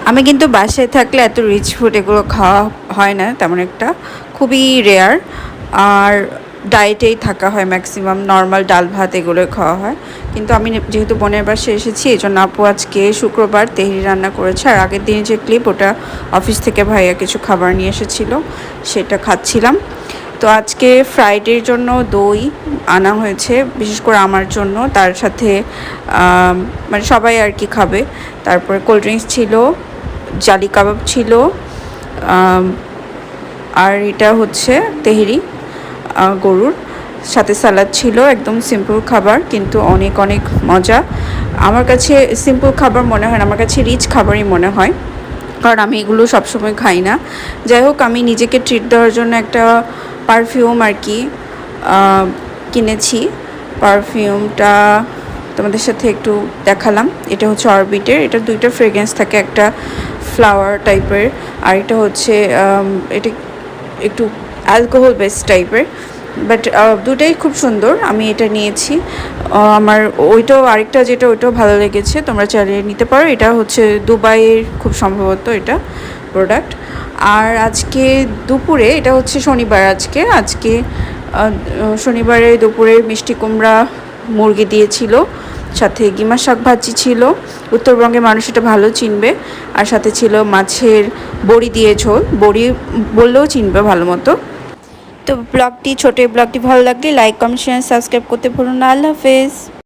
আমি কিন্তু বাসায় থাকলে এত রিচ ফুড এগুলো খাওয়া হয় না তেমন একটা, খুবই রেয়ার। আর ডায়েটেই থাকা হয় ম্যাক্সিমাম, নর্মাল ডাল ভাত এগুলোই খাওয়া হয়। কিন্তু আমি যেহেতু বোনের বাসায় এসেছি এই জন্য আপু আজকে শুক্রবার তেহরি রান্না করেছে। আর আগের দিন যে ক্লিপ, ওটা অফিস থেকে ভাইয়া কিছু খাবার নিয়ে এসেছিলো, সেটা খাচ্ছিলাম। তো আজকে ফ্রাইডের জন্য দই আনা হয়েছে, বিশেষ করে আমার জন্য, তার সাথে মানে সবাই আর কি খাবে। তারপরে কোল্ড ড্রিঙ্কস ছিল, জালি কাবাব ছিল, আর এটা হচ্ছে তেহরি গরুর সাথে সালাদ ছিল। একদম সিম্পল খাবার কিন্তু অনেক অনেক মজা। আমার কাছে সিম্পল খাবার মনে হয় না, আমার কাছে রিচ খাবারই মনে হয়, কারণ আমি এগুলো সবসময় খাই না। যাই হোক, আমি নিজেকে ট্রিট দেওয়ার জন্য একটা পারফিউম আর কি কিনেছি। পারফিউমটা তোমাদের সাথে একটু দেখালাম। এটা হচ্ছে অরবিটের, এটা দুইটা ফ্রেগ্রেন্স থাকে, একটা ফ্লাওয়ার টাইপের আর এটা হচ্ছে এটা একটু অ্যালকোহল বেস টাইপের, বাট দুটাই খুব সুন্দর। আমি এটা নিয়েছি। আমার ওইটাও আরেকটা যেটা, ওইটাও ভালো লেগেছে, তোমরা চালিয়ে নিতে পারো। এটা হচ্ছে দুবাইয়ের খুব সম্ভবত এটা প্রোডাক্ট। আর আজকে দুপুরে, এটা হচ্ছে শনিবার, আজকে শনিবারে দুপুরে মিষ্টি কুমড়া মুরগি দিয়েছিল, সাথে গিমা শাক ভাজি ছিল, উত্তরবঙ্গের মানুষ এটা ভালো চিনবে। আর সাথে ছিল মাছের বড়ি দিয়ে ঝোল, বড়ি বললেও চিনবে ভালো মতো। তো ব্লগটি, ছোটো ব্লগটি ভালো লাগলে লাইক, কমেন্ট, শেয়ার, সাবস্ক্রাইব করতে ভুলো না। আল্লাহ হাফেজ।